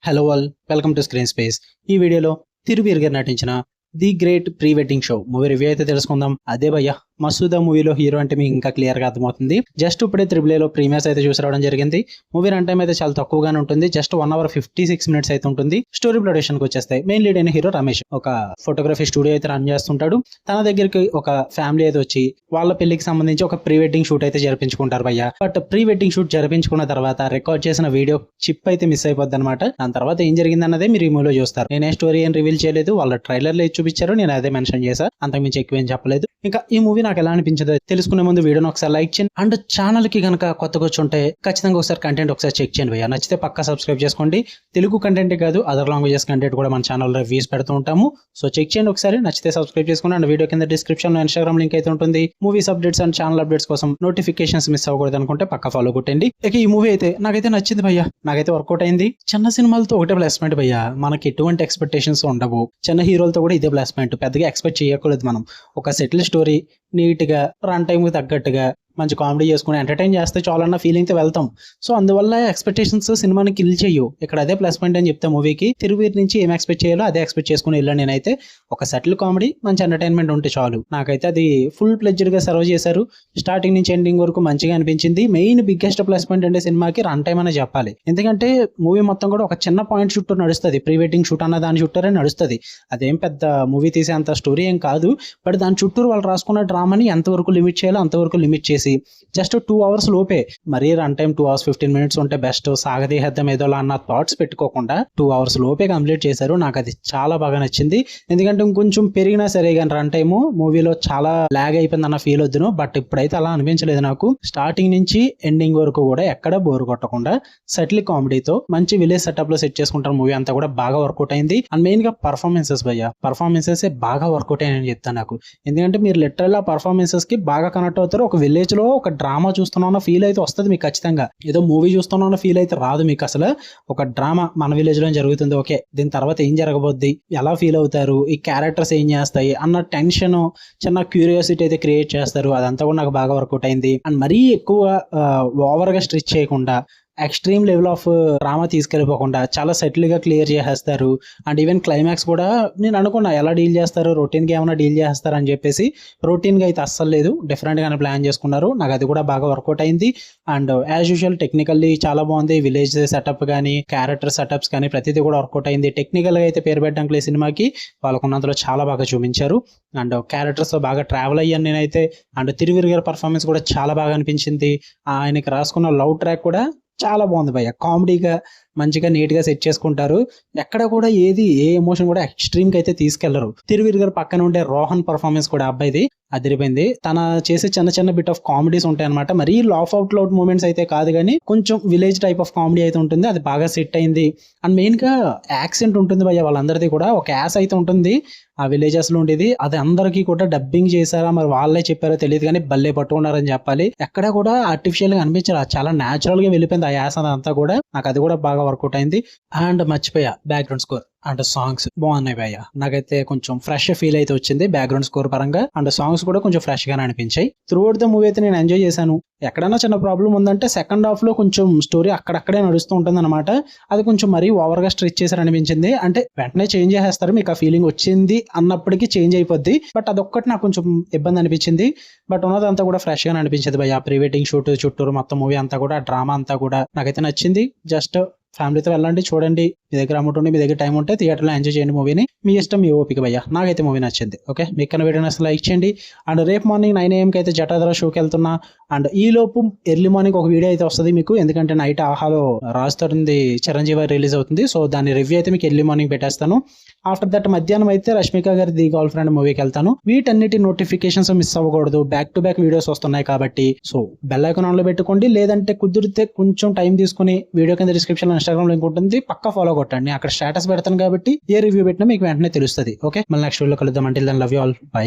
Hello all, welcome to screen space. ఈ వీడియోలో తిరువీర్ గారు నటించిన the great pre wedding show movie review అయితే తెలుసుకుందాం. అదే భయ్య మసూదా మూవీలో హీరో అంటే మీకు ఇంకా క్లియర్ గా అర్థమవుతుంది. జస్ట్ ఇప్పుడే త్రిబుల్ ప్రీమియర్స్ అయితే చూసి రావడం జరిగింది. మూవీ రన్ టైం అయితే చాలా తక్కువగానే ఉంటుంది. జస్ట్ 1 hour 56 minutes అయితే ఉంటుంది. స్టోరీ ప్రొడక్షన్ కి వచ్చేస్తాయి. మెయిన్ లీడ్ అయిన హీరో రమేష్ ఒక ఫోటోగ్రఫీ స్టూడియో అయితే రన్ చేస్తుంటాడు. తన దగ్గరికి ఒక ఫ్యామిలీ అయితే వచ్చి వాళ్ళ పెళ్లికి సంబంధించి ఒక ప్రీ వెడ్డింగ్ షూట్ అయితే జరిపించుకుంటారు భయ్య. బట్ ప్రీ వెడ్డింగ్ షూట్ జరిపించుకున్న తర్వాత రికార్డ్ చేసిన వీడియో చిప్ అయితే మిస్ అయిపోద్ది అనమాట. దాని తర్వాత ఏం జరిగింది అన్నదే మీరు ఈ మూవీలో చూస్తారు. నేనే స్టోరీ ఏం రివీల్ చేయలేదు, వాళ్ళ ట్రైలర్ లో చూపించారు, నేను అదే మెన్షన్ చేశా. అంతకుమించి ఎక్కువ ఏం చెప్పలేదు. ఇంకా ఈ మూవీ నాకు ఎలా అనిపించదో తెలుసుకునే ముందు వీడియోని ఒకసారి లైక్ చేయండి. అండ్ ఛానల్ కి కనుక కొత్తగా వచ్చి ఉంటే ఖచ్చితంగా ఒకసారి కంటెంట్ ఒకసారి చెక్ చేయండి భయ్య. నచ్చితే పక్కా సబ్స్క్రైబ్ చేసుకోండి. తెలుగు కంటెంట్ కాదు, అదర్ లాంగ్వేజెస్ కంటెంట్ కూడా మన ఛానల్ రివ్యూస్ పెడుతూ ఉంటాము. సో చెక్ చేయండి ఒకసారి. నచ్చితే సబ్స్క్రైబ్ చేసుకోండి. అండ్ వీడియో కింద డిస్క్రిప్షన్ లో ఇన్స్టాగ్రామ్ లింక్ అయితే ఉంటుంది. Movies updates and channel updates కోసం నోటిఫికేషన్స్ మిస్ అవ్వకూడదు అనుకుంటే పక్కా ఫాలో కొట్టండి. ఇక ఈ మూవీ అయితే నాకైతే నచ్చింది భయ్య. నాకైతే వర్కౌట్ అయింది. చిన్న సినిమాలతో ఒకటే ప్లేస్మెంట్ భయ్య, మనకి ఎటువంటి ఎక్స్పెక్టేషన్స్ ఉండవు. చిన్న హీరోలతో కూడా ఇదే ప్లేస్మెంట్. పెద్దగా ఎక్స్పెక్ట్ చేయకూడదు మనం. ఒక సెటిల్ స్టోరీ నీట్ గా రన్ టైం కి తగ్గట్టుగా మంచి కామెడీ చేసుకుని ఎంటర్టైన్ చేస్తే చాలన్న ఫీలింగ్ తో వెళ్తాం. సో అందువల్ల ఎక్స్పెక్టేషన్స్ సినిమాని కిల్ చెయ్యు. ఇక్కడ అదే ప్లస్ పాయింట్ అని చెప్తే మూవీకి తిరువీర్ నుంచి ఏం ఎక్స్పెక్ట్ చేయాలో అదే ఎక్స్పెక్ట్ చేసుకుని వెళ్ళాను నేనైతే. ఒక సెటిల్ కామెడీ, మంచి ఎంటర్టైన్మెంట్ ఉంటే చాలు. నాకైతే అది ఫుల్ ప్లెడ్జర్ గా సర్వ్ చేశారు. స్టార్టింగ్ నుంచి ఎండింగ్ వరకు మంచిగా అనిపించింది. మెయిన్ బిగ్గెస్ట్ ప్లస్ పాయింట్ అంటే సినిమాకి రన్ టైం అనే చెప్పాలి. ఎందుకంటే మూవీ మొత్తం కూడా ఒక చిన్న పాయింట్ చుట్టూ నడుస్తుంది. ప్రీ వెడ్డింగ్ షూట్ అన్న దాని చుట్టూరే నడుస్తుంది. అదేం పెద్ద మూవీ తీసే అంత స్టోరీ ఏం కాదు. బట్ దాని చుట్టూరు వాళ్ళు రాసుకున్న డ్రామాని ఎంతవరకు లిమిట్ చేయాలో అంతవరకు లిమిట్ చేసి జస్ట్ 2 hours లోపే, మరీ రన్ టైం 2 hours 15 minutes ఉంటే బెస్ట్, సాగదీహేద్దాం ఏదోలా అన్న థాట్స్ పెట్టుకోకుండా 2 hours లోపే కంప్లీట్ చేశారు. నాకు అది చాలా బాగా నచ్చింది. ఎందుకంటే ఇంకొంచెం పెరిగినా సరే కానీ రన్ టైము మూవీలో చాలా లాగ్ అయిపోయింది అన్న ఫీల్ వద్దును. బట్ ఇప్పుడైతే అలా అనిపించలేదు నాకు. స్టార్టింగ్ నుంచి ఎండింగ్ వరకు కూడా ఎక్కడ బోర్ కొట్టకుండా సెటిల్ కామెడీతో మంచి విలేజ్ సెటప్ లో సెట్ చేసుకుంటారు. మూవీ అంతా కూడా బాగా వర్కౌట్ అయింది. అండ్ మెయిన్ గా పర్ఫార్మెన్సెస్ భయ్య, పర్ఫార్మెన్సెస్ బాగా వర్కౌట్ అయ్యాయని చెప్తాను నాకు. ఎందుకంటే మీరు లిటరల్ ఆ పర్ఫార్మెన్సెస్ కి బాగా కనెక్ట్ అవుతారు. ఒక విలేజ్ లో ఒక డ్రామా చూస్తున్నా ఫీల్ అయితే వస్తుంది మీకు ఖచ్చితంగా. ఏదో మూవీ చూస్తున్నా ఫీల్ అయితే రాదు మీకు. అసలు ఒక డ్రామా మన విలేజ్ లో జరుగుతుంది, ఓకే దీని తర్వాత ఏం జరగబోద్ది, ఎలా ఫీల్ అవుతారు, ఈ క్యారెక్టర్స్ ఏం చేస్తాయి అన్న టెన్షన్, చిన్న క్యూరియాసిటీ అయితే క్రియేట్ చేస్తారు. అదంతా కూడా నాకు బాగా వర్కౌట్ అయింది. అండ్ మరీ ఎక్కువ ఓవర్ గా స్ట్రెచ్ చేయకుండా, ఎక్స్ట్రీమ్ లెవెల్ ఆఫ్ డ్రామా తీసుకెళ్ళిపోకుండా చాలా సెటిల్ గా క్లియర్ చేసేస్తారు. అండ్ ఈవెన్ క్లైమాక్స్ కూడా నేను అనుకున్నా ఎలా డీల్ చేస్తారు, రొటీన్ గా ఏమైనా డీల్ చేస్తారు అని చెప్పేసి. రొటీన్ గా అయితే అస్సలు లేదు, డిఫరెంట్ గానే ప్లాన్ చేసుకున్నారు. నాకు అది కూడా బాగా వర్కౌట్ అయింది. అండ్ యాజ్ యూజువల్ టెక్నికల్లీ చాలా బాగుంది. విలేజ్ సెటప్ కానీ, క్యారెక్టర్ సెటప్స్ కానీ ప్రతిదీ కూడా వర్కౌట్ అయింది. టెక్నికల్ గా అయితే పేరు పెట్టడానికి లేదు సినిమాకి, వాళ్ళకున్నంతలో చాలా బాగా చూపించారు. అండ్ క్యారెక్టర్స్ తో బాగా ట్రావెల్ అయ్యాను నేనైతే. అండ్ తిరువీర్ గారి పర్ఫార్మెన్స్ కూడా చాలా బాగా అనిపించింది. ఆయనకి రాసుకున్న లవ్ ట్రాక్ కూడా చాలా బాగుంది భయ్య. కామెడీగా మంచిగా నీట్ గా సెట్ చేసుకుంటారు. ఎక్కడ కూడా ఏ ఎమోషన్ కూడా ఎక్స్ట్రీమ్ కి అయితే తీసుకెళ్లరు. తిరువీర్ గారు పక్కన ఉండే రోహన్ పర్ఫార్మెన్స్ కూడా అబ్బాయిది అదిరిపోయింది. తన చేసే చిన్న చిన్న బిట్ ఆఫ్ కామెడీస్ ఉంటాయి అనమాట. మరీ లాఫ్ అవుట్ లౌడ్ మూమెంట్స్ అయితే కాదు కానీ కొంచెం విలేజ్ టైప్ ఆఫ్ కామెడీ అయితే ఉంటుంది. అది బాగా సెట్ అయింది. అండ్ మెయిన్ గా యాక్సెంట్ ఉంటుంది భయ్య వాళ్ళందరిది కూడా. ఒక యాస్ అయితే ఉంటుంది ఆ విలేజెస్ లో ఉండేది. అది అందరికీ కూడా డబ్బింగ్ చేశారా మరి వాళ్ళే చెప్పారో తెలియదు కానీ భలే పట్టుకున్నారని చెప్పాలి. ఎక్కడ కూడా ఆర్టిఫిషియల్ గా అనిపించారు. చాలా న్యాచురల్ గా వెళ్ళిపోయింది ఆ యాస్ అంతా కూడా. నాకు అది కూడా బాగా వర్కౌట్ అయింది. అండ్ మర్చిపోయా బ్యాక్గ్రౌండ్ స్కోర్ అండ్ సాంగ్స్ బాగున్నాయి భయ్య. నాకైతే కొంచెం ఫ్రెష్ ఫీల్ అయితే వచ్చింది బ్యాక్గ్రౌండ్ స్కోర్ పరంగా. అండ్ సాంగ్స్ కూడా కొంచెం ఫ్రెష్ గానే అనిపించాయి. త్రూ అవుట్ ద మూవీ అయితే నేను ఎంజాయ్ చేశాను. ఎక్కడైనా చిన్న ప్రాబ్లం ఉందంటే సెకండ్ హాఫ్ లో కొంచెం స్టోరీ అక్కడక్కడే నడుస్తూ ఉంటుంది అనమాట. అది కొంచెం మరీ ఓవర్ గా స్ట్రెచ్ చేశారు అనిపించింది. అంటే వెంటనే చేంజ్ చేసేస్తారు, మీకు ఆ ఫీలింగ్ వచ్చింది అన్నప్పటికీ చేంజ్ అయిపోద్ది. బట్ అదొక్కటి నాకు కొంచెం ఇబ్బంది అనిపించింది. బట్ ఉన్నదంతా కూడా ఫ్రెష్ గానే అనిపించింది భయ్య. ప్రీ వెడ్డింగ్ షూట్ చుట్టూరు మొత్తం మూవీ అంతా కూడా, డ్రామా అంతా కూడా నాకైతే నచ్చింది. జస్ట్ ఫ్యామిలీతో వెళ్ళండి, చూడండి. మీ దగ్గర అమౌంట్ ఉండి, మీ దగ్గర టైం ఉంటే థియేటర్లో ఎంజాయ్ చేయండి మూవీని. మీ ఇష్టం, మీ ఓపిక భయ్య. నాకైతే మూవీ నచ్చింది. ఓకే, మీకు కన్నా వీడియో అసలు లైక్ చేయండి. అండ్ రేపు మార్నింగ్ 9 AM అయితే జటాధర షోకి వెళ్తున్నా. అండ్ ఈ లోపు ఎర్లీ మార్నింగ్ ఒక వీడియో అయితే వస్తుంది మీకు. ఎందుకంటే నైట్ ఆహాలో రాజ్ తరుణ్ది చిరంజీవి రిలీజ్ అవుతుంది. సో దాని రివ్యూ అయితే మీకు ఎర్లీ మార్నింగ్ పెట్టేస్తాను. ఆఫ్టర్ దట్ మధ్యాహ్నం అయితే రష్మిక గారి ది గర్ల్ ఫ్రెండ్ మూవీకి వెళ్తాను. వీటన్నిటి నోటిఫికేషన్స్ మిస్ అవ్వకూడదు. బ్యాక్ టు బ్యాక్ వీడియోస్ వస్తున్నాయి కాబట్టి సో బెల్ ఐకాన్ ఆన్ లో పెట్టుకోండి. లేదంటే కుదిరితే కొంచెం టైం తీసుకుని వీడియో కింద డిస్క్రిప్షన్ లో ఇన్స్టాగ్రామ్ లింక్ ఉంటుంది, పక్కా ఫాలో కొట్టండి. అక్కడ స్టేటస్ పెడతాను కాబట్టి ఏ రివ్యూ పెట్టినా మీకు వెంటనే తెలుస్తుంది. ఓకే, మళ్ళీ నెక్స్ట్ వీడియో కలుద్దాం. Until then love you all, by.